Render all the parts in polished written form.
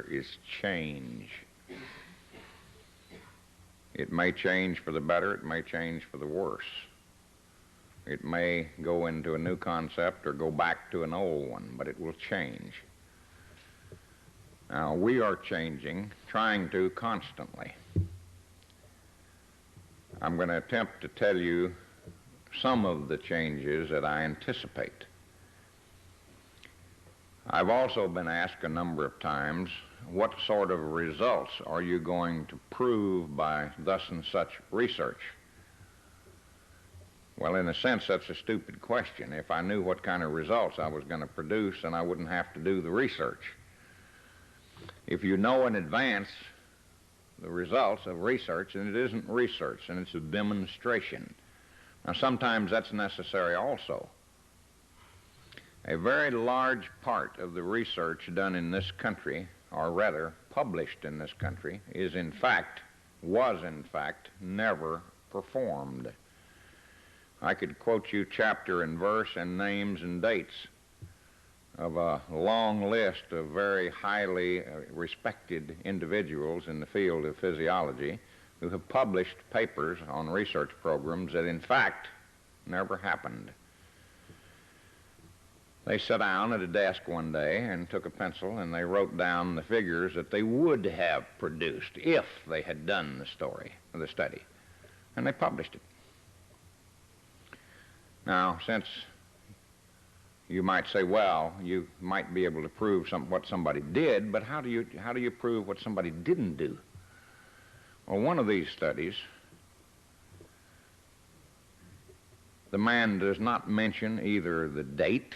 is change. It may change for the better, it may change for the worse. It may go into a new concept or go back to an old one, but it will change. Now, we are changing, trying to constantly. I'm going to attempt to tell you some of the changes that I anticipate. I've also been asked a number of times, what sort of results are you going to prove by thus and such research? Well, in a sense, that's a stupid question. If I knew what kind of results I was going to produce, then I wouldn't have to do the research. If you know in advance the results of research, then it isn't research, and it's a demonstration. Now, sometimes that's necessary also. A very large part of the research done in this country, or rather published in this country, was in fact, never performed. I could quote you chapter and verse and names and dates of a long list of very highly respected individuals in the field of physiology who have published papers on research programs that in fact never happened. They sat down at a desk one day and took a pencil and they wrote down the figures that they would have produced if they had done the study, and they published it. Now, since you might say, well, you might be able to prove what somebody did, but how do you prove what somebody didn't do? Well, one of these studies, the man does not mention either the date,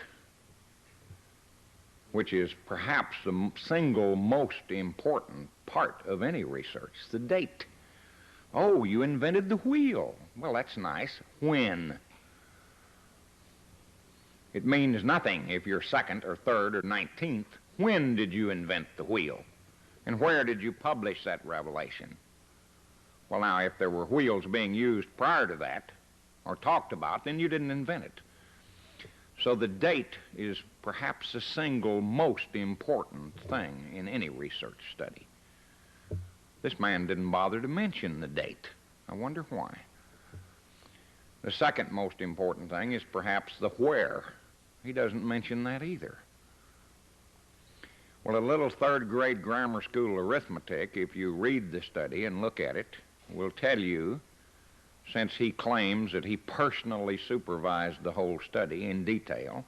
which is perhaps the single most important part of any research, the date. Oh, you invented the wheel. Well, that's nice. When? It means nothing if you're second or third or 19th. When did you invent the wheel? And where did you publish that revelation? Well, now, if there were wheels being used prior to that or talked about, then you didn't invent it. So the date is perhaps the single most important thing in any research study. This man didn't bother to mention the date. I wonder why. The second most important thing is perhaps the where. He doesn't mention that either. Well, a little third-grade grammar school arithmetic, if you read the study and look at it, will tell you, since he claims that he personally supervised the whole study in detail,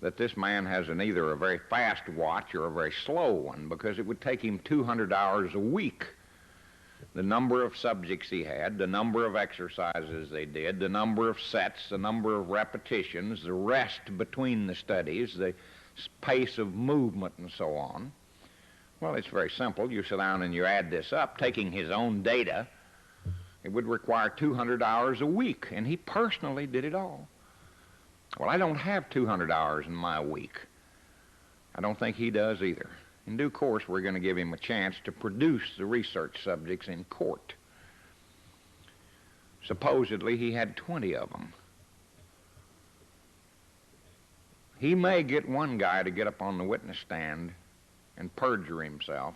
that this man has either a very fast watch or a very slow one, because it would take him 200 hours a week. The number of subjects he had, the number of exercises they did, the number of sets, the number of repetitions, the rest between the studies, the pace of movement, and so on. Well, it's very simple. You sit down and you add this up, taking his own data. It would require 200 hours a week, and he personally did it all. Well, I don't have 200 hours in my week. I don't think he does either. In due course, we're going to give him a chance to produce the research subjects in court. Supposedly, he had 20 of them. He may get one guy to get up on the witness stand and perjure himself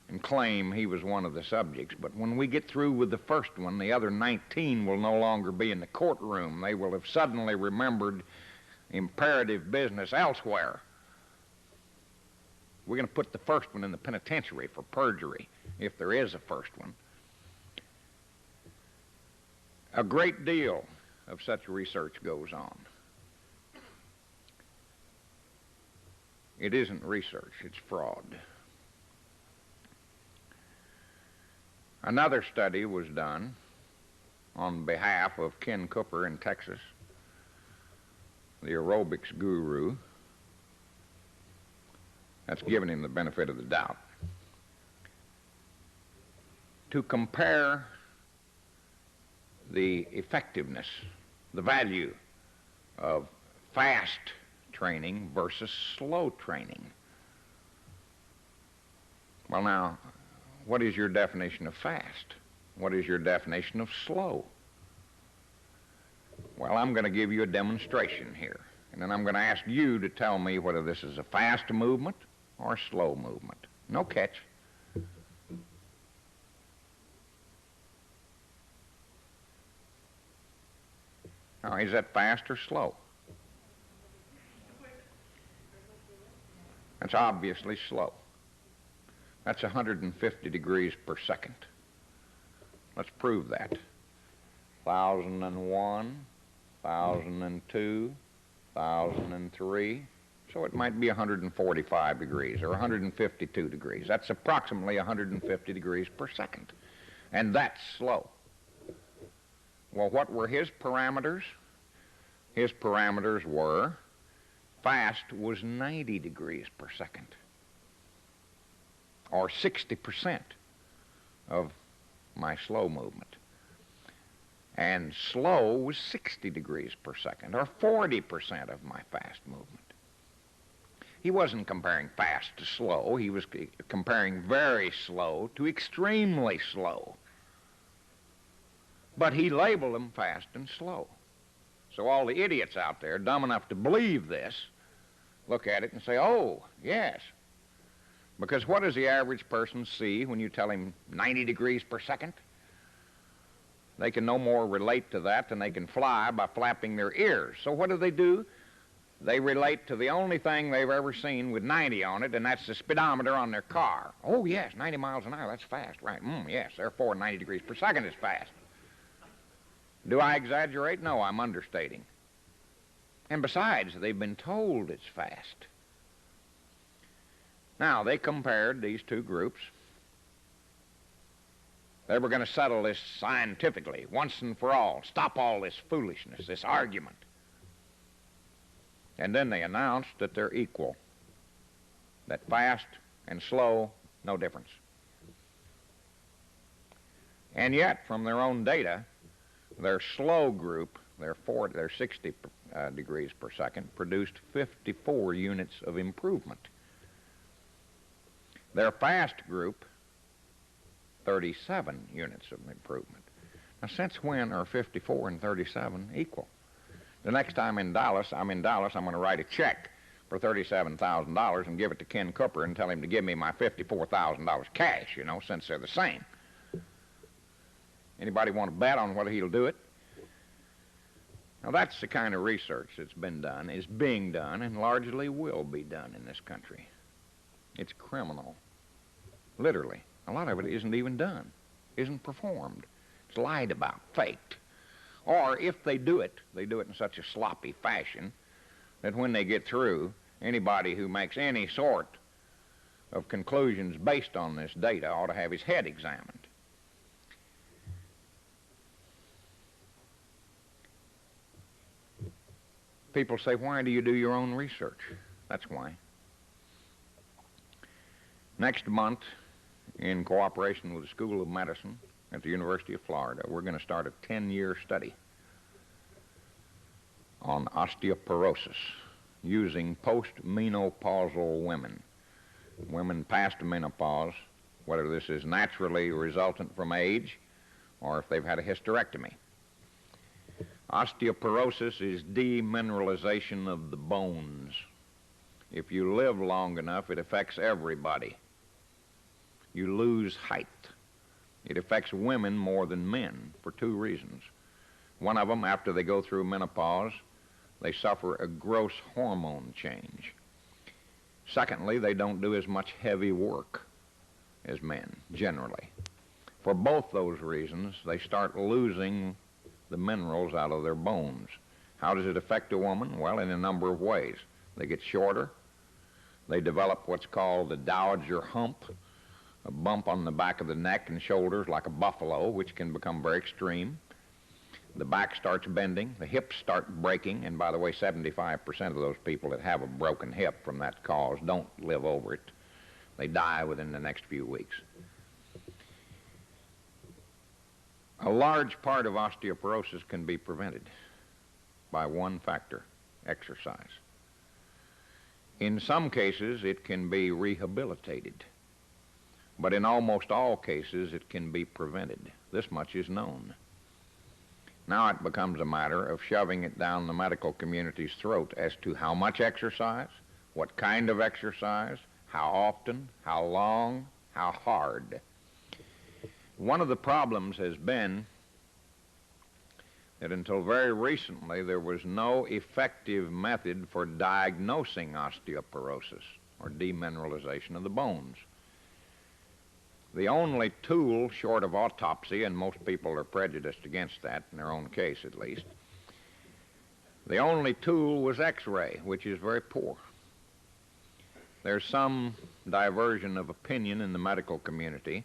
and claim he was one of the subjects, but when we get through with the first one, the other 19 will no longer be in the courtroom. They will have suddenly remembered imperative business elsewhere. We're going to put the first one in the penitentiary for perjury, if there is a first one. A great deal of such research goes on. It isn't research, it's fraud. Another study was done on behalf of Ken Cooper in Texas, the aerobics guru. That's giving him the benefit of the doubt. To compare the effectiveness, the value of fast training versus slow training. Well, now, what is your definition of fast? What is your definition of slow? Well, I'm going to give you a demonstration here, and then I'm going to ask you to tell me whether this is a fast movement or a slow movement. No catch. Now, is that fast or slow? That's obviously slow. That's 150 degrees per second. Let's prove that. 1,001, 1,002, 1,003. So it might be 145 degrees or 152 degrees. That's approximately 150 degrees per second. And that's slow. Well, what were his parameters? His parameters were fast was 90 degrees per second, or 60% of my slow movement. And slow was 60 degrees per second, or 40% of my fast movement. He wasn't comparing fast to slow. He was comparing very slow to extremely slow. But he labeled them fast and slow. So all the idiots out there, dumb enough to believe this, look at it and say, oh, yes. Because what does the average person see when you tell him 90 degrees per second? They can no more relate to that than they can fly by flapping their ears. So what do? They relate to the only thing they've ever seen with 90 on it, and that's the speedometer on their car. Oh, yes, 90 miles an hour, that's fast, right? Yes, therefore 90 degrees per second is fast. Do I exaggerate? No, I'm understating. And besides, they've been told it's fast. Now, they compared these two groups. They were going to settle this scientifically, once and for all, stop all this foolishness, this argument. And then they announced that they're equal, that fast and slow, no difference. And yet, from their own data, their slow group, their 60 degrees per second, produced 54 units of improvement. Their fast group, 37 units of improvement. Now, since when are 54 and 37 equal? The next time I'm in Dallas, I'm going to write a check for $37,000 and give it to Ken Cooper and tell him to give me my $54,000 cash, since they're the same. Anybody want to bet on whether he'll do it? Now, that's the kind of research that's been done, is being done, and largely will be done in this country. It's criminal. Literally. A lot of it isn't even done, isn't performed. It's lied about, faked. Or if they do it in such a sloppy fashion that when they get through, anybody who makes any sort of conclusions based on this data ought to have his head examined. People say, why do you do your own research? That's why. Next month, in cooperation with the School of Medicine at the University of Florida, we're going to start a 10-year study on osteoporosis using postmenopausal women. Women past menopause, whether this is naturally resultant from age or if they've had a hysterectomy. Osteoporosis is demineralization of the bones. If you live long enough, it affects everybody. You lose height. It affects women more than men for two reasons. One of them, after they go through menopause, they suffer a gross hormone change. Secondly, they don't do as much heavy work as men, generally. For both those reasons, they start losing the minerals out of their bones. How does it affect a woman? Well, in a number of ways. They get shorter. They develop what's called the dowager hump, a bump on the back of the neck and shoulders like a buffalo, which can become very extreme. The back starts bending, the hips start breaking, and by the way, 75% of those people that have a broken hip from that cause don't live over it. They die within the next few weeks. A large part of osteoporosis can be prevented by one factor, exercise. In some cases, it can be rehabilitated. But in almost all cases, it can be prevented. This much is known. Now it becomes a matter of shoving it down the medical community's throat as to how much exercise, what kind of exercise, how often, how long, how hard. One of the problems has been that until very recently there was no effective method for diagnosing osteoporosis or demineralization of the bones. The only tool, short of autopsy, and most people are prejudiced against that, in their own case at least, the only tool was X-ray, which is very poor. There's some diversion of opinion in the medical community.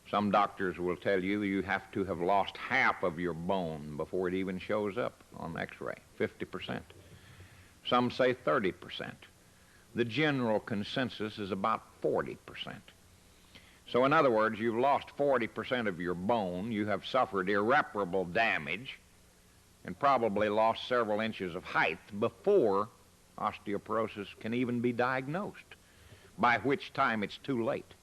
Some doctors will tell you you have to have lost half of your bone before it even shows up on X-ray, 50%. Some say 30%. The general consensus is about 40%. So in other words, you've lost 40% of your bone, you have suffered irreparable damage, and probably lost several inches of height before osteoporosis can even be diagnosed, by which time it's too late.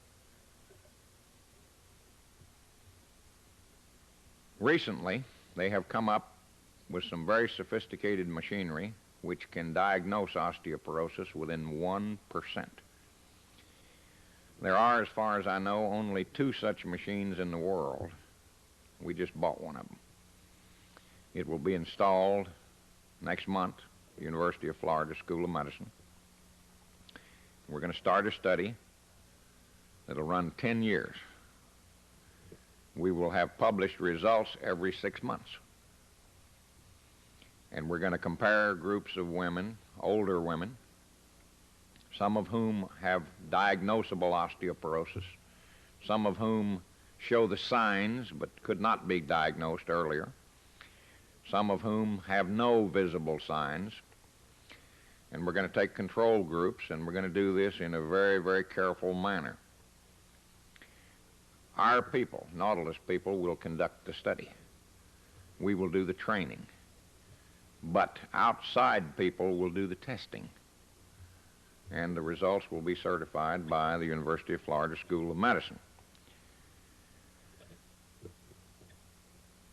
Recently, they have come up with some very sophisticated machinery which can diagnose osteoporosis within 1%. There are, as far as I know, only 2 such machines in the world. We just bought one of them. It will be installed next month at the University of Florida School of Medicine. We're going to start a study that'll run 10 years. We will have published results every 6 months. And we're going to compare groups of women, older women, some of whom have diagnosable osteoporosis, some of whom show the signs but could not be diagnosed earlier, some of whom have no visible signs. And we're going to take control groups, and we're going to do this in a very, very careful manner. Our people, Nautilus people, will conduct the study. We will do the training. But outside people will do the testing. And the results will be certified by the University of Florida School of Medicine.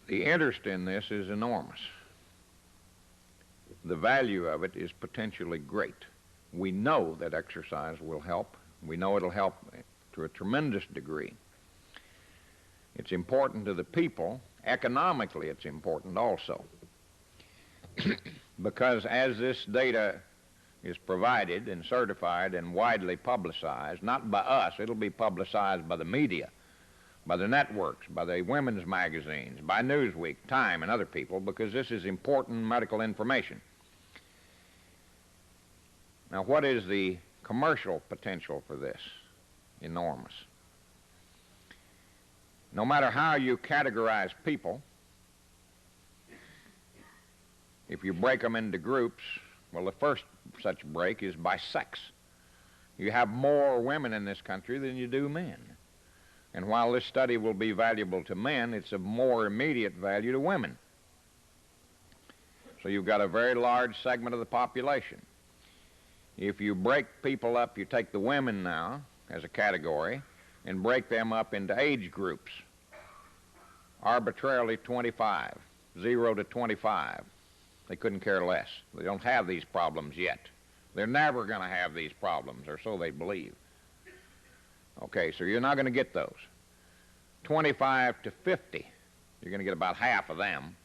The interest in this is enormous. The value of it is potentially great. We know that exercise will help. We know it'll help to a tremendous degree. It's important to the people. Economically, it's important also. Because as this data is provided and certified and widely publicized, not by us, it'll be publicized by the media, by the networks, by the women's magazines, by Newsweek, Time, and other people, because this is important medical information. Now, what is the commercial potential for this? Enormous. No matter how you categorize people, if you break them into groups, well, the first such break is by sex. You have more women in this country than you do men. And while this study will be valuable to men, it's of more immediate value to women. So you've got a very large segment of the population. If you break people up, you take the women now as a category and break them up into age groups. Arbitrarily 25, 0 to 25. They couldn't care less. They don't have these problems yet. They're never going to have these problems, or so they believe. Okay, so you're not going to get those. 25 to 50, you're going to get about half of them.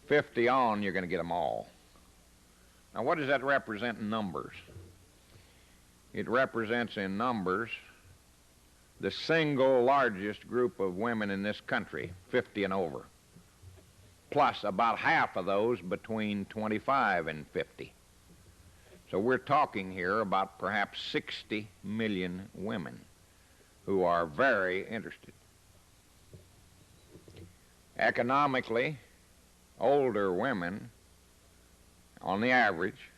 50 on, you're going to get them all. Now, what does that represent in numbers? It represents in numbers the single largest group of women in this country, 50 and over, plus about half of those between 25 and 50. So we're talking here about perhaps 60 million women who are very interested. Economically, older women, on the average,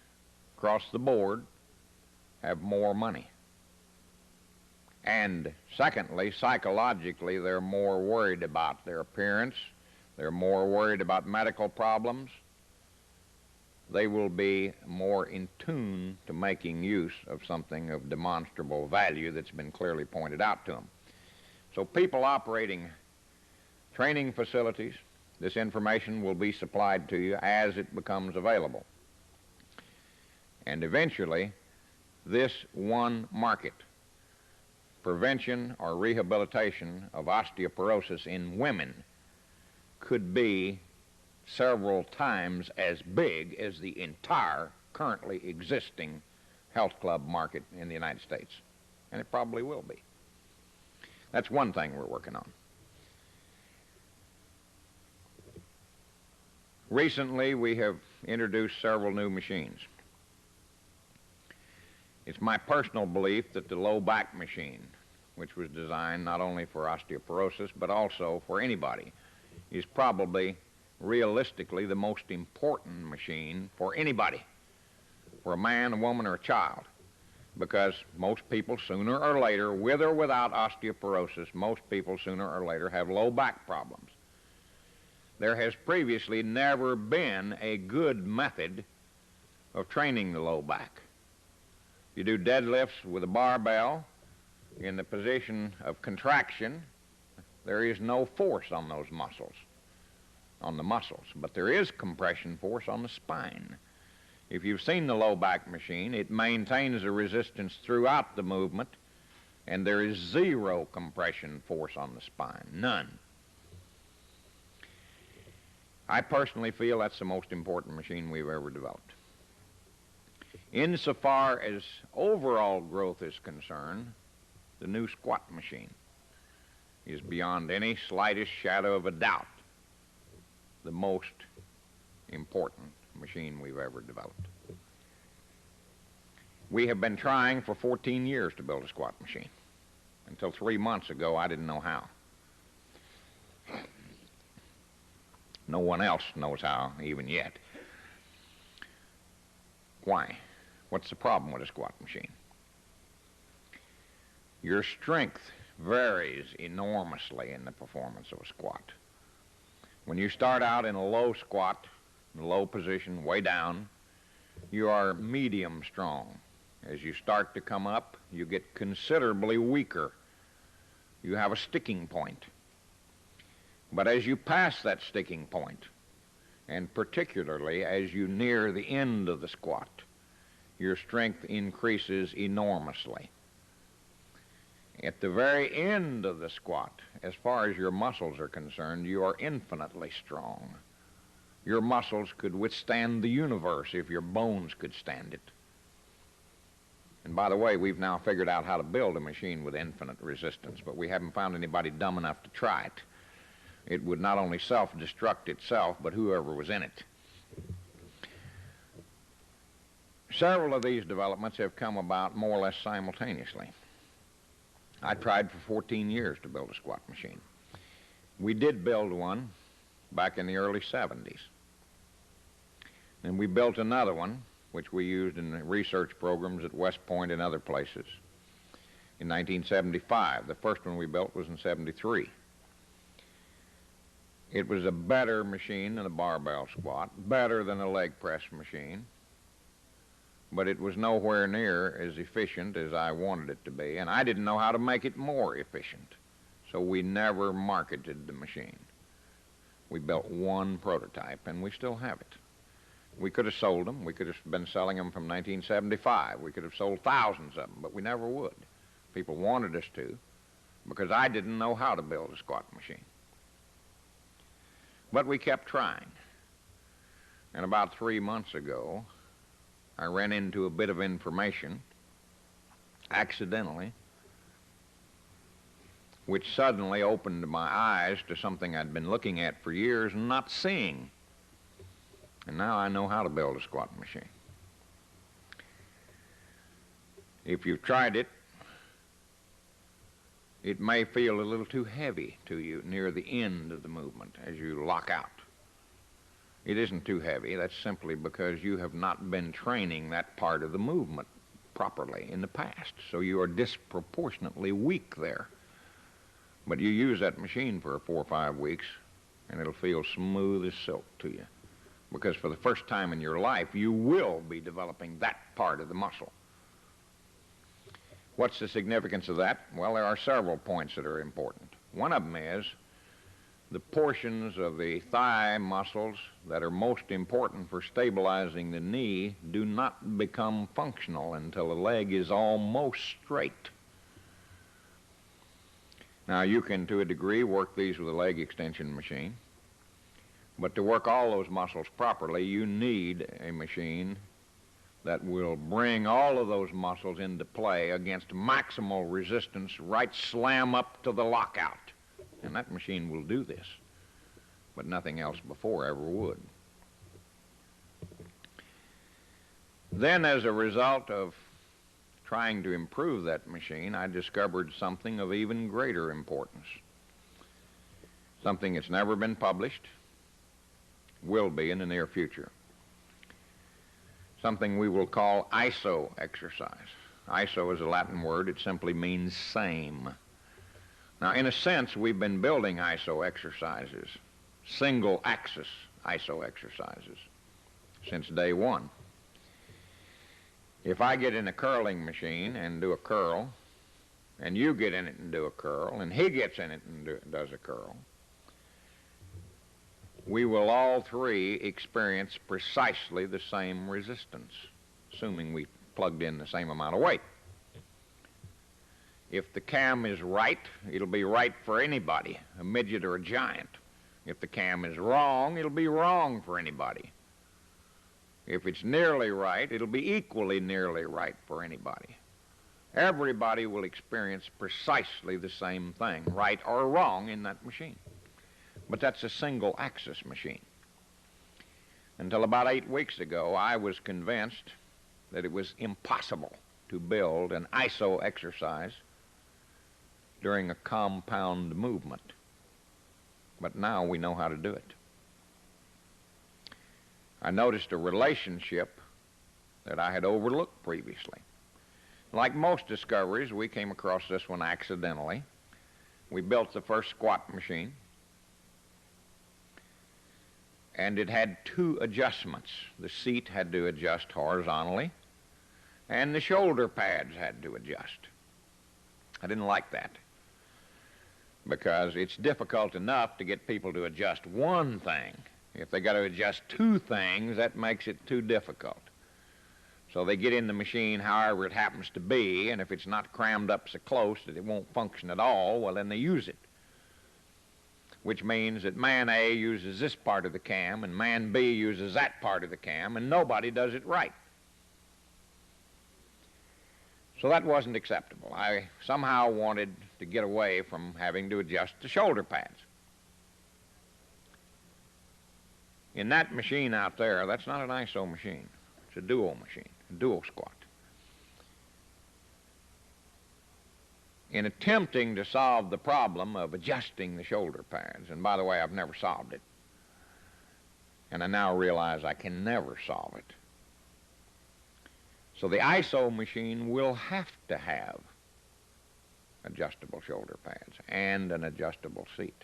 across the board, have more money. And secondly, psychologically, they're more worried about their appearance. They're more worried about medical problems. They will be more in tune to making use of something of demonstrable value that's been clearly pointed out to them. So people operating training facilities, this information will be supplied to you as it becomes available. And eventually, this one market, prevention or rehabilitation of osteoporosis in women, could be several times as big as the entire currently existing health club market in the United States. And it probably will be. That's one thing we're working on. Recently, we have introduced several new machines. It's my personal belief that the low back machine, which was designed not only for osteoporosis but also for anybody, is probably realistically the most important machine for anybody, for a man, a woman, or a child, because most people sooner or later, with or without osteoporosis, most people sooner or later have low back problems. There has previously never been a good method of training the low back. You do deadlifts with a barbell in the position of contraction. There is no force on those muscles, but there is compression force on the spine. If you've seen the low back machine, it maintains the resistance throughout the movement, and there is zero compression force on the spine, none. I personally feel that's the most important machine we've ever developed. Insofar as overall growth is concerned, the new squat machine is beyond any slightest shadow of a doubt the most important machine we've ever developed. We have been trying for 14 years to build a squat machine. Until 3 months ago, I didn't know how. No one else knows how, even yet. Why? What's the problem with a squat machine? Your strength varies enormously in the performance of a squat. When you start out in a low squat, in a low position, way down, you are medium strong. As you start to come up, you get considerably weaker. You have a sticking point. But as you pass that sticking point, and particularly as you near the end of the squat, your strength increases enormously. At the very end of the squat, as far as your muscles are concerned, you are infinitely strong. Your muscles could withstand the universe if your bones could stand it. And by the way, we've now figured out how to build a machine with infinite resistance, but we haven't found anybody dumb enough to try it. It would not only self-destruct itself, but whoever was in it. Several of these developments have come about more or less simultaneously. I tried for 14 years to build a squat machine. We did build one back in the early 70s. And we built another one, which we used in the research programs at West Point and other places, in 1975. The first one we built was in 73. It was a better machine than a barbell squat, better than a leg press machine, but it was nowhere near as efficient as I wanted it to be, and I didn't know how to make it more efficient, so we never marketed the machine. We built one prototype, and we still have it. We could have sold them. We could have been selling them from 1975. We could have sold thousands of them, but we never would. People wanted us to, because I didn't know how to build a squat machine. But we kept trying. And about 3 months ago, I ran into a bit of information, accidentally, which suddenly opened my eyes to something I'd been looking at for years and not seeing. And now I know how to build a squat machine. If you've tried it, it may feel a little too heavy to you near the end of the movement as you lock out. It isn't too heavy. That's simply because you have not been training that part of the movement properly in the past. So you are disproportionately weak there. But you use that machine for 4 or 5 weeks, and it'll feel smooth as silk to you. Because for the first time in your life, you will be developing that part of the muscle. What's the significance of that? Well, there are several points that are important. One of them is the portions of the thigh muscles that are most important for stabilizing the knee do not become functional until the leg is almost straight. Now, you can, to a degree, work these with a leg extension machine, but to work all those muscles properly, you need a machine that will bring all of those muscles into play against maximal resistance, right slam up to the lockout. And that machine will do this, but nothing else before ever would. Then, as a result of trying to improve that machine, I discovered something of even greater importance. Something that's never been published, will be in the near future. Something we will call iso exercise. Iso is a Latin word. It simply means same. Now, in a sense, we've been building iso exercises, single axis iso exercises, since day one. If I get in a curling machine and do a curl, and you get in it and do a curl, and he gets in it and does a curl, we will all three experience precisely the same resistance, assuming we plugged in the same amount of weight. If the cam is right, it'll be right for anybody, a midget or a giant. If the cam is wrong, it'll be wrong for anybody. If it's nearly right, it'll be equally nearly right for anybody. Everybody will experience precisely the same thing, right or wrong, in that machine. But that's a single-axis machine. Until about 8 weeks ago, I was convinced that it was impossible to build an iso exercise during a compound movement. But now we know how to do it. I noticed a relationship that I had overlooked previously. Like most discoveries, we came across this one accidentally. We built the first squat machine, and it had 2 adjustments. The seat had to adjust horizontally, and the shoulder pads had to adjust. I didn't like that, because it's difficult enough to get people to adjust one thing. If they got to adjust 2 things, that makes it too difficult. So they get in the machine however it happens to be, and if it's not crammed up so close that it won't function at all, well, then they use it. Which means that man A uses this part of the cam, and man B uses that part of the cam, and nobody does it right. So that wasn't acceptable. I somehow wanted to get away from having to adjust the shoulder pads. In that machine out there, that's not an iso machine. It's a duo machine, a duo squat. In attempting to solve the problem of adjusting the shoulder pads, and by the way, I've never solved it, and I now realize I can never solve it. So the iso machine will have to have adjustable shoulder pads and an adjustable seat.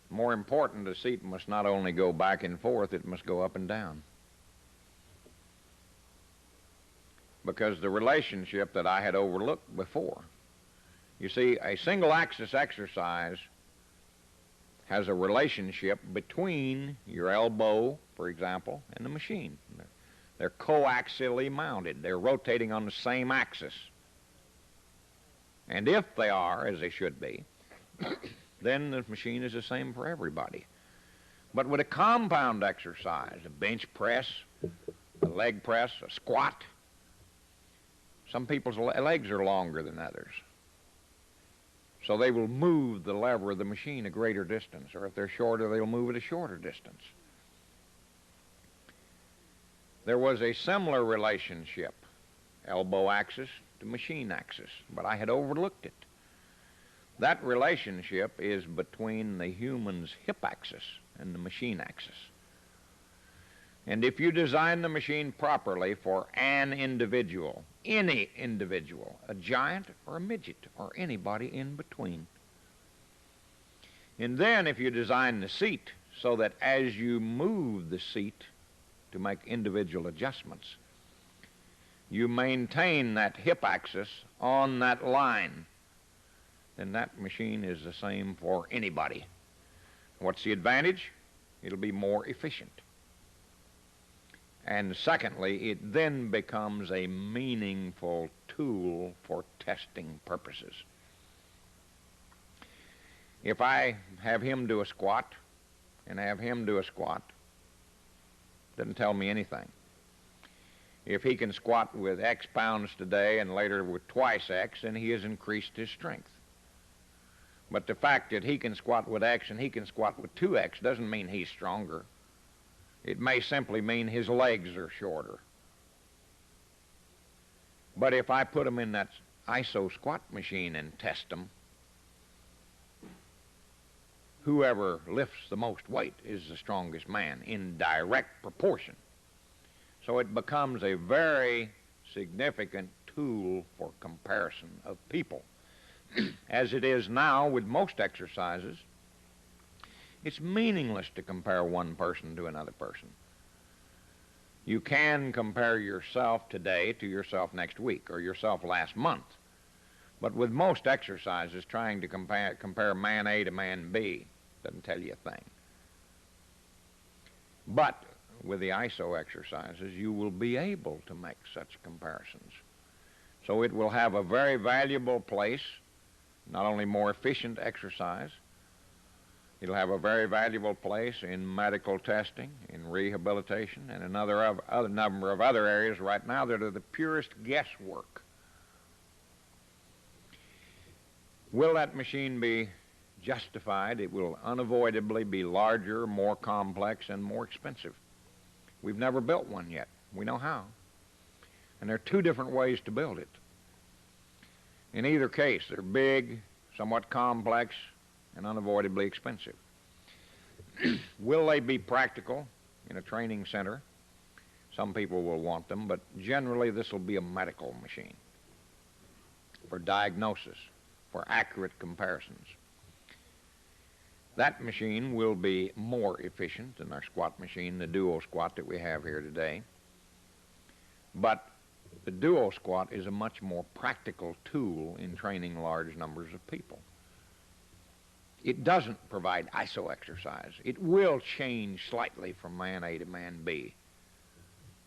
More important, the seat must not only go back and forth, it must go up and down. Because the relationship that I had overlooked before, you see, a single-axis exercise has a relationship between your elbow, for example, and the machine. They're coaxially mounted. They're rotating on the same axis. And if they are, as they should be, then the machine is the same for everybody. But with a compound exercise, a bench press, a leg press, a squat, some people's legs are longer than others. So they will move the lever of the machine a greater distance, or if they're shorter, they'll move it a shorter distance. There was a similar relationship, elbow axis to machine axis, but I had overlooked it. That relationship is between the human's hip axis and the machine axis. And if you design the machine properly for an individual, any individual, a giant or a midget or anybody in between, and then if you design the seat so that as you move the seat to make individual adjustments, you maintain that hip axis on that line then that machine is the same for anybody. What's the advantage? It'll be more efficient. And secondly, it then becomes a meaningful tool for testing purposes. If I have him do a squat and have him do a squat, doesn't tell me anything. If he can squat with X pounds today and later with twice X, then he has increased his strength. But the fact that he can squat with X and he can squat with 2X doesn't mean he's stronger. It may simply mean his legs are shorter. But if I put him in that ISO squat machine and test him, whoever lifts the most weight is the strongest man in direct proportion. So it becomes a very significant tool for comparison of people. As it is now with most exercises, it's meaningless to compare one person to another person. You can compare yourself today to yourself next week or yourself last month. But with most exercises, trying to compare man A to man B doesn't tell you a thing. But with the ISO exercises, you will be able to make such comparisons. So it will have a very valuable place, not only more efficient exercise, it'll have a very valuable place in medical testing, in rehabilitation, and another number of other areas right now that are the purest guesswork. Will that machine be justified? It will unavoidably be larger, more complex, and more expensive. We've never built one yet. We know how. And there are two different ways to build it. In either case, they're big, somewhat complex, and unavoidably expensive. Will they be practical in a training center? Some people will want them, but generally this will be a medical machine for diagnosis, for accurate comparisons. That machine will be more efficient than our squat machine, the duo squat that we have here today. But the duo squat is a much more practical tool in training large numbers of people. It doesn't provide ISO exercise. It will change slightly from man A to man B.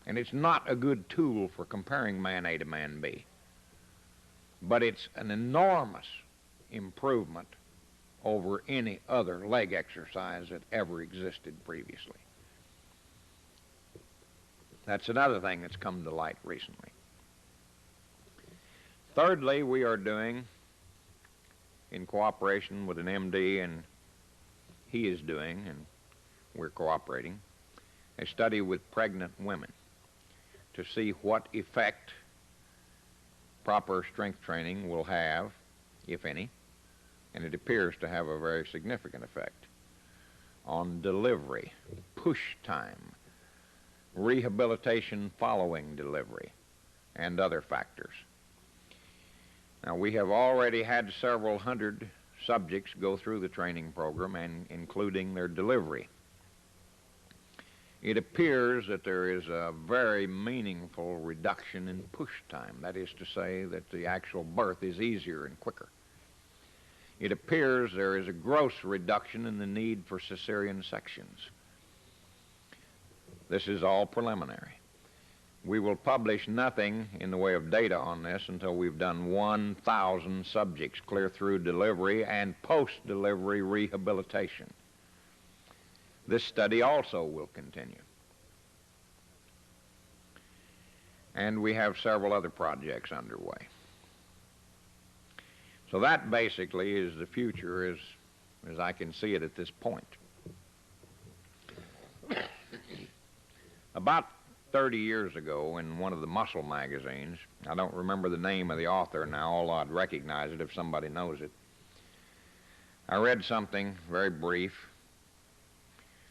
And it's not a good tool for comparing man A to man B. But it's an enormous improvement over any other leg exercise that ever existed previously. That's another thing that's come to light recently. Thirdly, we are doing, in cooperation with an MD, and he is doing, and we're cooperating, a study with pregnant women to see what effect proper strength training will have, if any, and it appears to have a very significant effect on delivery, push time, rehabilitation following delivery, and other factors. Now, we have already had several hundred subjects go through the training program, and including their delivery. It appears that there is a very meaningful reduction in push time. That is to say that the actual birth is easier and quicker. It appears there is a gross reduction in the need for cesarean sections. This is all preliminary. We will publish nothing in the way of data on this until we've done 1,000 subjects clear through delivery and post-delivery rehabilitation. This study also will continue. And we have several other projects underway. So that basically is the future as I can see it at this point. About 30 years ago in one of the muscle magazines, I don't remember the name of the author now, although I'd recognize it if somebody knows it. I read something very brief.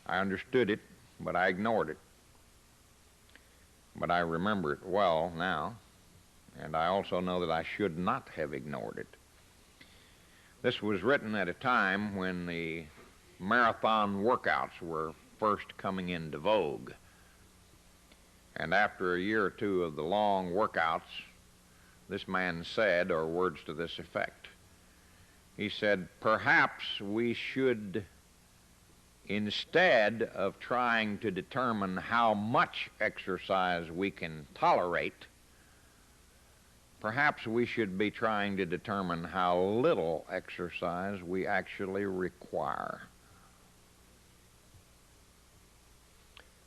I understood it, but I ignored it. But I remember it well now, and I also know that I should not have ignored it. This was written at a time when the marathon workouts were first coming into vogue. And after a year or two of the long workouts, this man said, or words to this effect, He said, perhaps we should, instead of trying to determine how much exercise we can tolerate, perhaps we should be trying to determine how little exercise we actually require.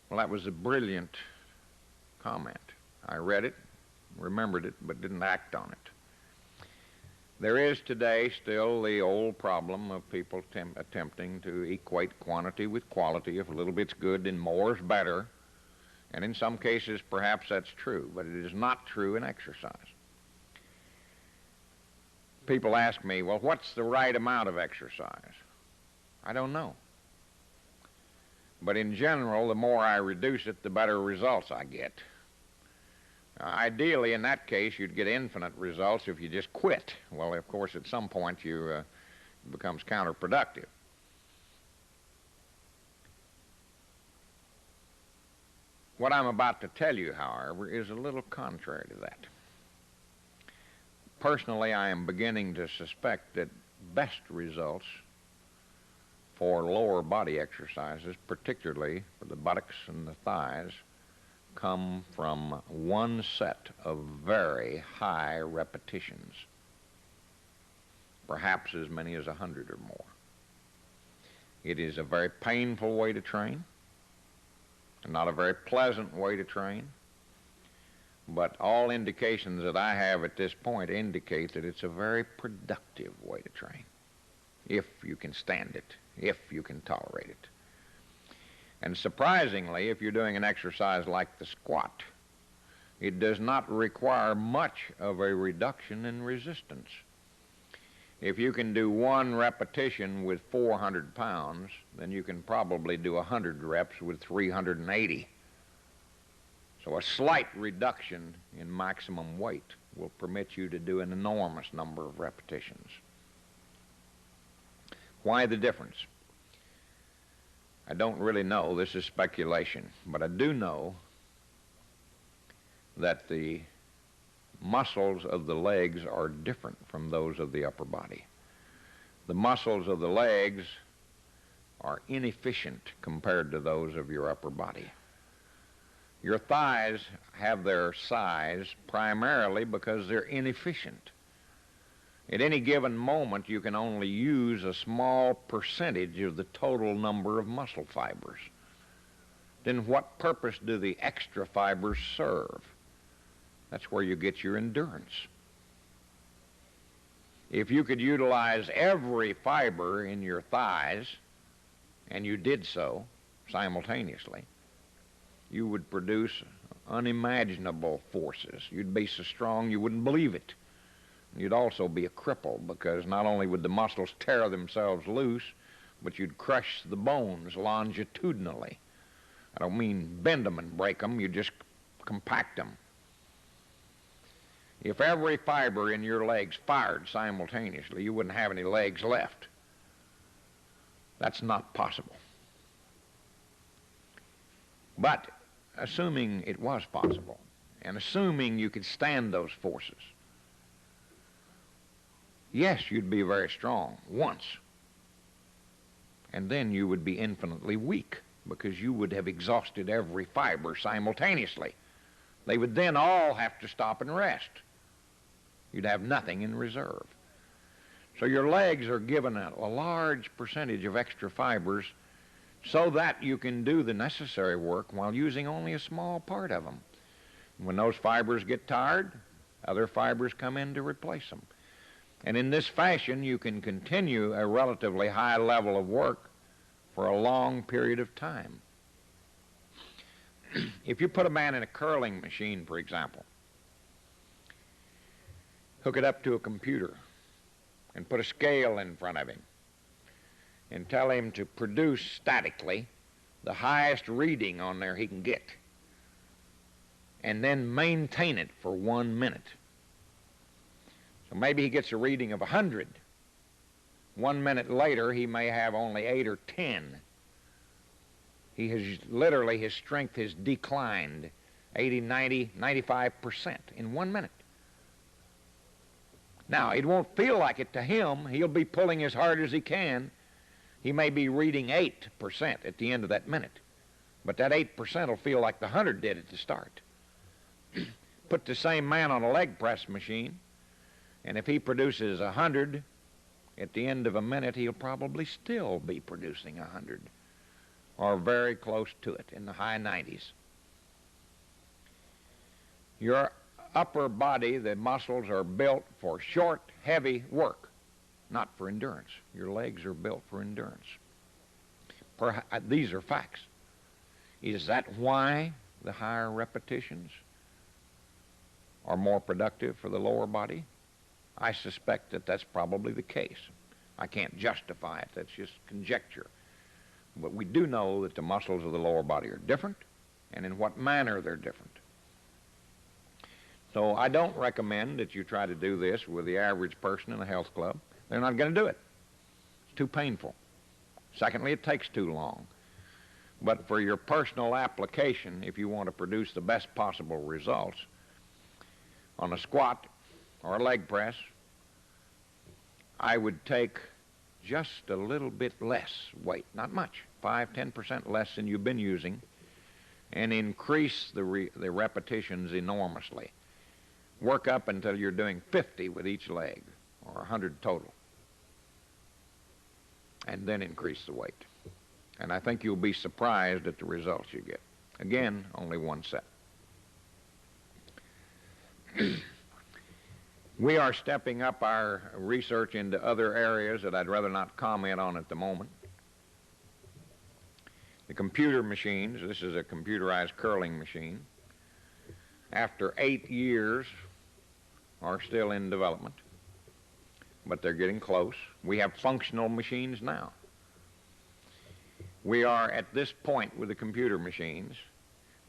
Well, that was a brilliant comment. I read it, remembered it, but didn't act on it. There is today still the old problem of people attempting to equate quantity with quality. If a little bit's good, then more is better. And in some cases, perhaps that's true, but it is not true in exercise. People ask me, well, what's the right amount of exercise? I don't know. But in general, the more I reduce it, the better results I get. Ideally, in that case, you'd get infinite results if you just quit. Well, of course, at some point, it becomes counterproductive. What I'm about to tell you, however, is a little contrary to that. Personally, I am beginning to suspect that best results for lower body exercises, particularly for the buttocks and the thighs, come from one set of very high repetitions, perhaps as many as 100 or more. It is a very painful way to train, and not a very pleasant way to train, but all indications that I have at this point indicate that it's a very productive way to train, if you can stand it, if you can tolerate it. And surprisingly, if you're doing an exercise like the squat, it does not require much of a reduction in resistance. If you can do one repetition with 400 pounds, then you can probably do 100 reps with 380. So a slight reduction in maximum weight will permit you to do an enormous number of repetitions. Why the difference? I don't really know. This is speculation. But I do know that the muscles of the legs are different from those of the upper body. The muscles of the legs are inefficient compared to those of your upper body. Your thighs have their size primarily because they're inefficient. At any given moment, you can only use a small percentage of the total number of muscle fibers. Then what purpose do the extra fibers serve? That's where you get your endurance. If you could utilize every fiber in your thighs, and you did so simultaneously, you would produce unimaginable forces. You'd be so strong you wouldn't believe it. You'd also be a cripple, because not only would the muscles tear themselves loose, but you'd crush the bones longitudinally. I don't mean bend them and break them, you just compact them. If every fiber in your legs fired simultaneously, you wouldn't have any legs left. That's not possible. But assuming it was possible, and assuming you could stand those forces, yes, you'd be very strong once, and then you would be infinitely weak because you would have exhausted every fiber simultaneously. They would then all have to stop and rest. You'd have nothing in reserve. So your legs are given a large percentage of extra fibers so that you can do the necessary work while using only a small part of them. When those fibers get tired, other fibers come in to replace them. And in this fashion, you can continue a relatively high level of work for a long period of time. If you put a man in a curling machine, for example, hook it up to a computer and put a scale in front of him and tell him to produce statically the highest reading on there he can get, and then maintain it for 1 minute. So maybe he gets a reading of 100. 1 minute later, he may have only 8 or 10. He has literally, his strength has declined 80, 90, 95% in 1 minute. Now, it won't feel like it to him. He'll be pulling as hard as he can. He may be reading 8% at the end of that minute, but that 8% will feel like the 100 did at the start. Put the same man on a leg press machine, and if he produces 100, at the end of a minute, he'll probably still be producing 100, or very close to it, in the high 90s. Your upper body, the muscles are built for short, heavy work, not for endurance. Your legs are built for endurance. These are facts. Is that why the higher repetitions are more productive for the lower body? I suspect that that's probably the case. I can't justify it. That's just conjecture. But we do know that the muscles of the lower body are different, and in what manner they're different. So I don't recommend that you try to do this with the average person in a health club. They're not going to do it. It's too painful. Secondly, it takes too long. But for your personal application, if you want to produce the best possible results, on a squat or a leg press, I would take just a little bit less weight, not much, 5-10% less than you've been using, and increase the repetitions enormously. Work up until you're doing 50 with each leg, or 100 total, and then increase the weight. And I think you'll be surprised at the results you get. Again, only one set. We are stepping up our research into other areas that I'd rather not comment on at the moment. The computer machines, this is a computerized curling machine, after 8 years are still in development, but they're getting close. We have functional machines now. We are at this point with the computer machines.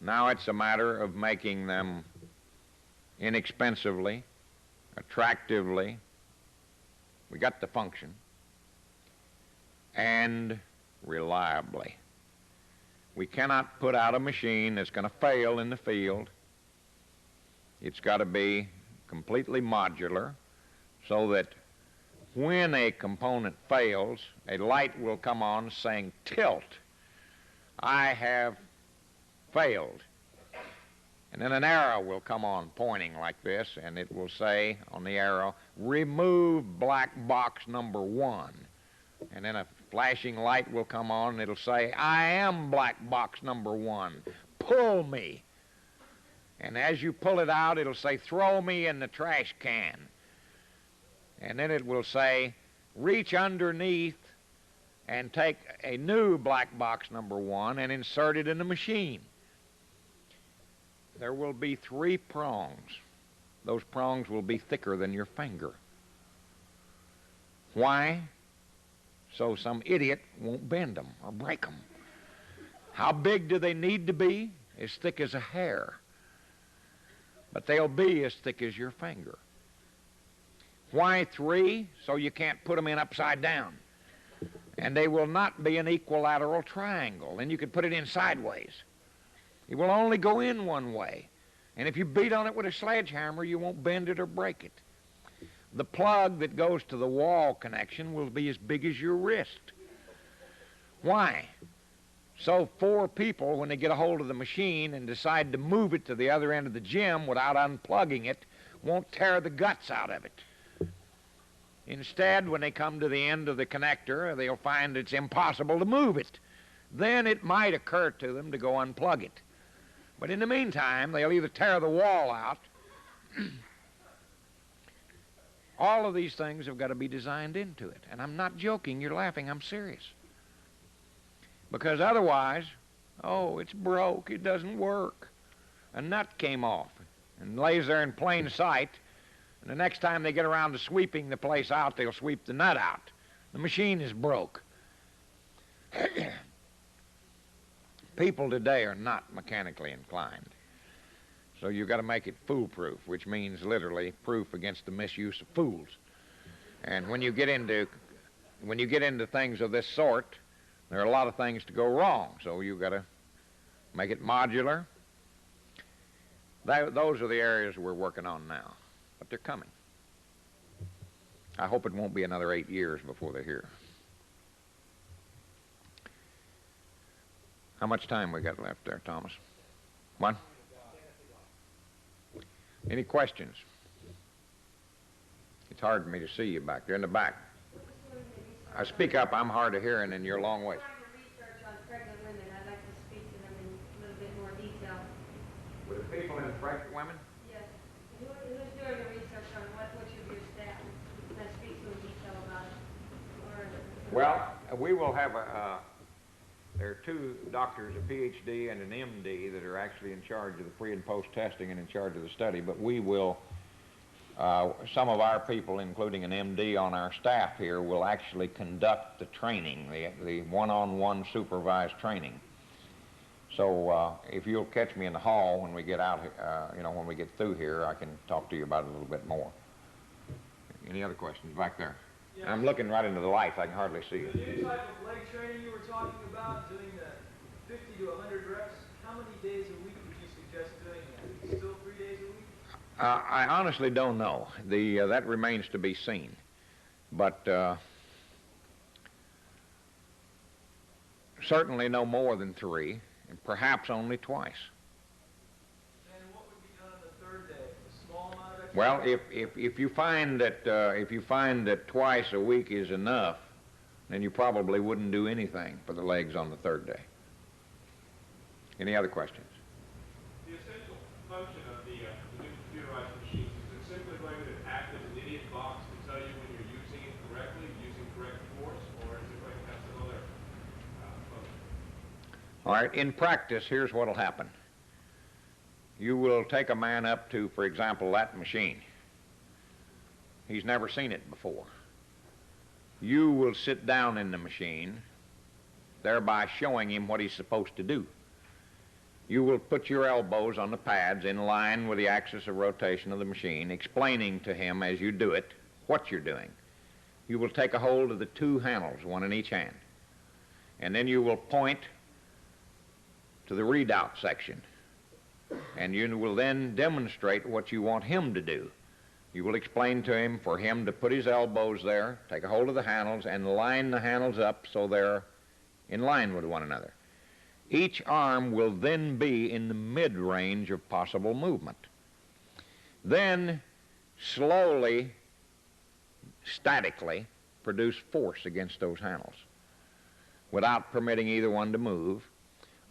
Now it's a matter of making them inexpensively, attractively, we got the function, and reliably. We cannot put out a machine that's going to fail in the field. It's got to be completely modular so that when a component fails, a light will come on saying, tilt, I have failed. And then an arrow will come on pointing like this, and it will say on the arrow, remove black box number 1. And then a flashing light will come on, and it'll say, I am black box number 1. Pull me. And as you pull it out, it'll say, throw me in the trash can. And then it will say, reach underneath and take a new black box number 1 and insert it in the machine. There will be 3 prongs. Those prongs will be thicker than your finger. Why? So some idiot won't bend them or break them. How big do they need to be? As thick as a hair. But they'll be as thick as your finger. Why 3? So you can't put them in upside down. And they will not be an equilateral triangle. Then you could put it in sideways. It will only go in one way. And if you beat on it with a sledgehammer, you won't bend it or break it. The plug that goes to the wall connection will be as big as your wrist. Why? So 4 people, when they get a hold of the machine and decide to move it to the other end of the gym without unplugging it, won't tear the guts out of it. Instead, when they come to the end of the connector, they'll find it's impossible to move it. Then it might occur to them to go unplug it. But in the meantime, they'll either tear the wall out. All of these things have got to be designed into it. And I'm not joking. You're laughing. I'm serious. Because otherwise, oh, it's broke. It doesn't work. A nut came off and lays there in plain sight. And the next time they get around to sweeping the place out, they'll sweep the nut out. The machine is broke. People today are not mechanically inclined. So you've got to make it foolproof, which means literally proof against the misuse of fools. And when you get into things of this sort, there are a lot of things to go wrong. So you've got to make it modular. Those are the areas we're working on now, but they're coming. I hope it won't be another 8 years before they're here. How much time we got left there, Thomas? One? Any questions? It's hard for me to see you back there in the back. Speak up. I'm hard of hearing and you're a long way. Research on pregnant women. I'd like to speak to them in a little bit more detail. With the people in pregnant women? Yes. Who's doing the research on which of your staff? Can I speak to in detail about it? Well, we will have there are 2 doctors, a PhD and an MD, that are actually in charge of the pre and post testing and in charge of the study, but we will, some of our people, including an MD on our staff here, will actually conduct the training, the one-on-one supervised training. So if you'll catch me in the hall when we get out, when we get through here, I can talk to you about it a little bit more. Any other questions back there? Yeah. I'm looking right into the lights. I can hardly see you. The new type of leg training you were talking about, doing the 50 to 100 reps, how many days a week would you suggest doing that? Still 3 days a week? I honestly don't know. That remains to be seen. But certainly no more than 3, and perhaps only twice. And what would be done on the 3rd day? A small amount of exercise? Well, if you find that twice a week is enough, then you probably wouldn't do anything for the legs on the 3rd day. Any other questions? The essential function of the new computerized machines, is it simply going to act as an idiot box to tell you when you're using it correctly, using correct force, or is it going to have some other function? All right, in practice, here's what will happen. You will take a man up to, for example, that machine. He's never seen it before. You will sit down in the machine, thereby showing him what he's supposed to do. You will put your elbows on the pads in line with the axis of rotation of the machine, explaining to him as you do it what you're doing. You will take a hold of the 2 handles, one in each hand, and then you will point to the readout section, and you will then demonstrate what you want him to do. You will explain to him for him to put his elbows there, take a hold of the handles, and line the handles up so they're in line with one another. Each arm will then be in the mid-range of possible movement. Then, slowly, statically, produce force against those handles without permitting either one to move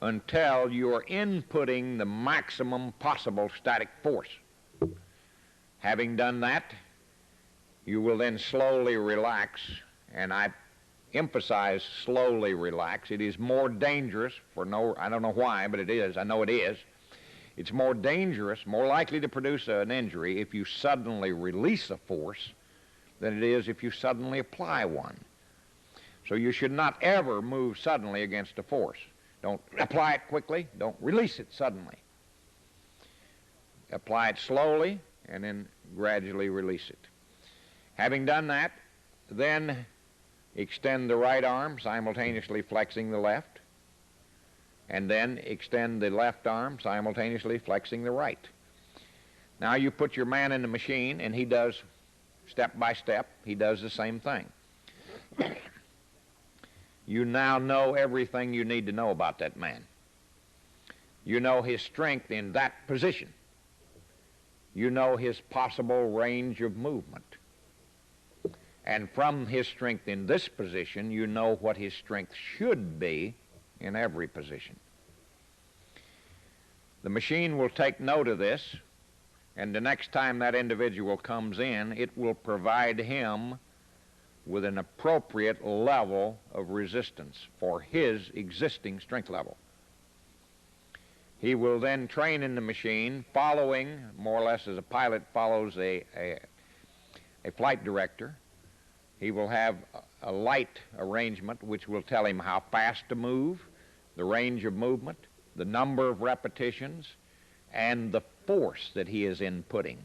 until you're inputting the maximum possible static force. Having done that, you will then slowly relax, and I emphasize slowly relax. It is more dangerous I don't know why, but it is. I know it is. It's more dangerous, more likely to produce an injury if you suddenly release a force than it is if you suddenly apply one. So you should not ever move suddenly against a force. Don't apply it quickly. Don't release it suddenly. Apply it slowly and then gradually release it. Having done that, then extend the right arm, simultaneously flexing the left, and then extend the left arm, simultaneously flexing the right. Now you put your man in the machine, and he does, step by step, he does the same thing. You now know everything you need to know about that man. You know his strength in that position. You know his possible range of movement. And from his strength in this position, you know what his strength should be in every position. The machine will take note of this, and the next time that individual comes in, it will provide him with an appropriate level of resistance for his existing strength level. He will then train in the machine, following, more or less as a pilot follows a flight director. He will have a light arrangement which will tell him how fast to move, the range of movement, the number of repetitions, and the force that he is inputting.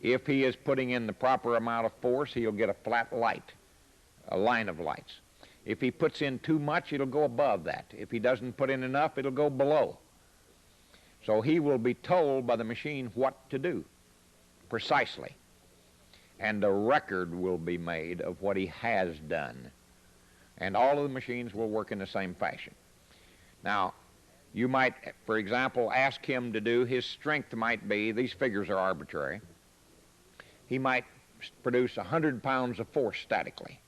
If he is putting in the proper amount of force, he'll get a flat light, a line of lights. If he puts in too much, it'll go above that. If he doesn't put in enough, it'll go below. So he will be told by the machine what to do, precisely. and a record will be made of what he has done. And all of the machines will work in the same fashion. Now, you might, for example, ask him to do, his strength might be, these figures are arbitrary, he might produce 100 pounds of force statically.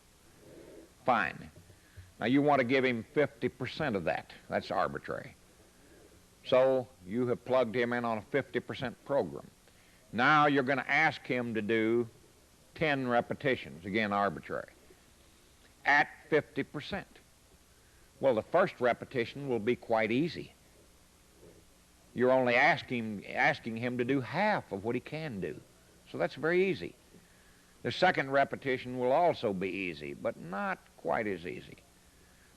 Fine. Now you want to give him 50% of that. That's arbitrary. So you have plugged him in on a 50% program. Now you're going to ask him to do 10 repetitions, again arbitrary, at 50%. Well, the first repetition will be quite easy. You're only asking him to do half of what he can do. So that's very easy. The second repetition will also be easy, but not quite as easy.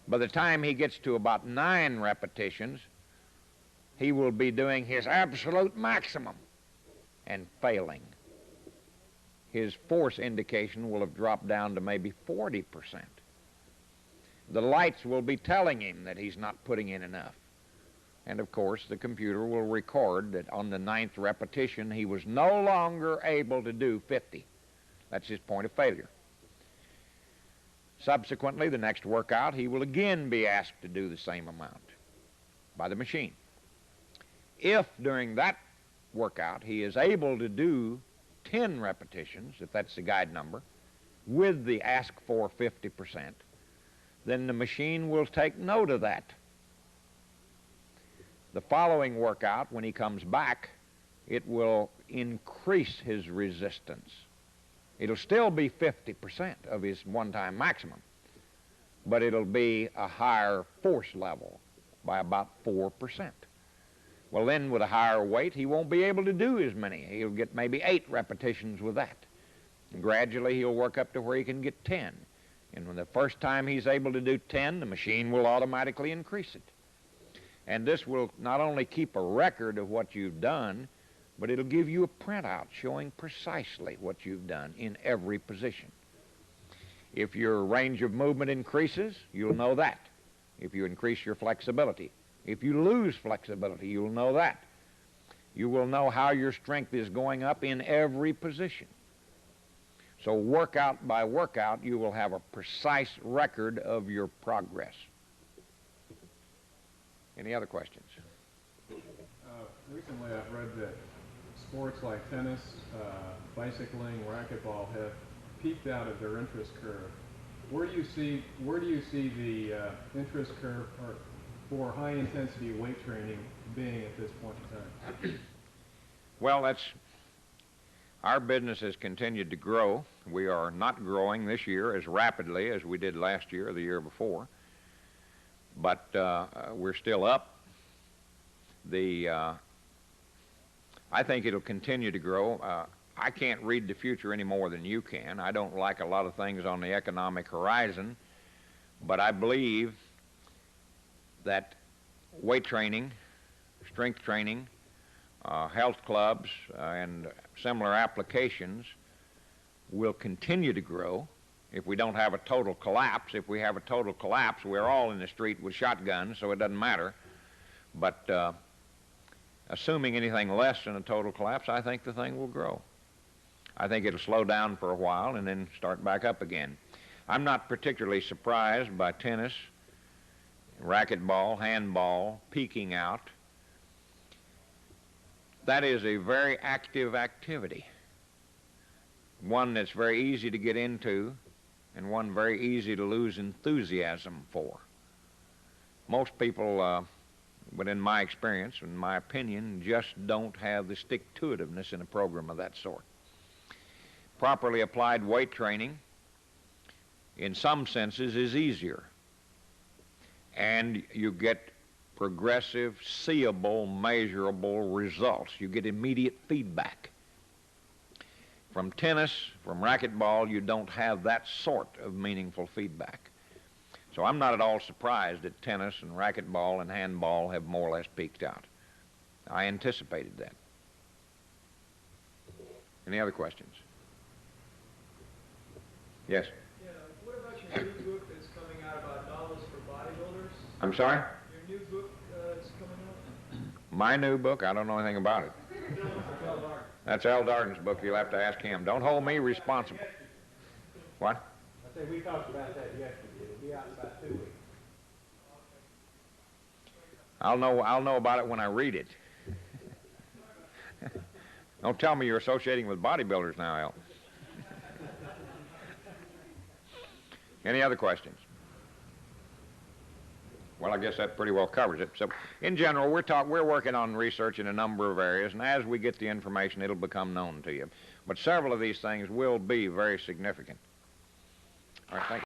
By the time he gets to about 9 repetitions, he will be doing his absolute maximum and failing. His force indication will have dropped down to maybe 40%. The lights will be telling him that he's not putting in enough. And of course, the computer will record that on the 9th repetition, he was no longer able to do 50. That's his point of failure. Subsequently, the next workout, he will again be asked to do the same amount by the machine. If during that workout he is able to do 10 repetitions, if that's the guide number, with the ask for 50%, then the machine will take note of that. The following workout, when he comes back, it will increase his resistance. It'll still be 50% of his one-time maximum, but it'll be a higher force level by about 4%. Well, then with a higher weight, he won't be able to do as many. He'll get maybe 8 repetitions with that. And gradually, he'll work up to where he can get 10. And when the first time he's able to do 10, the machine will automatically increase it. And this will not only keep a record of what you've done, but it'll give you a printout showing precisely what you've done in every position. If your range of movement increases, you'll know that. If you increase your flexibility. If you lose flexibility, you'll know that. You will know how your strength is going up in every position. So workout by workout, you will have a precise record of your progress. Any other questions? Recently I've read that sports like tennis, bicycling, racquetball have peaked out of their interest curve. Where do you see the interest curve for high intensity weight training being at this point in time? Well, our business has continued to grow. We are not growing this year as rapidly as we did last year or the year before, but we're still up. I think it'll continue to grow. I can't read the future any more than you can. I don't like a lot of things on the economic horizon, but I believe that weight training, strength training, health clubs, and similar applications will continue to grow if we don't have a total collapse. If we have a total collapse, we're all in the street with shotguns, so it doesn't matter. But assuming anything less than a total collapse, I think the thing will grow. I think it'll slow down for a while and then start back up again. I'm not particularly surprised by tennis, racquetball, handball peaking out. That is a very active activity, one that's very easy to get into and one very easy to lose enthusiasm for. Most people, but in my experience, in my opinion, just don't have the stick-to-itiveness in a program of that sort. Properly applied weight training, in some senses, is easier. And you get progressive, seeable, measurable results. You get immediate feedback. From tennis, from racquetball, you don't have that sort of meaningful feedback. So I'm not at all surprised that tennis and racquetball and handball have more or less peaked out. I anticipated that. Any other questions? Yes? Yeah, what about your new book that's coming out about novels for bodybuilders? I'm sorry? Your new book is coming out? My new book? I don't know anything about it. That's Al Darden's book. You'll have to ask him. Don't hold me responsible. What? I say we talked about that yesterday. It'll be out in about 2 weeks. I'll know about it when I read it. Don't tell me you're associating with bodybuilders now, Al. Any other questions? Well, I guess that pretty well covers it. So, in general, we're working on research in a number of areas, and as we get the information, it'll become known to you. But several of these things will be very significant. All right, thank you.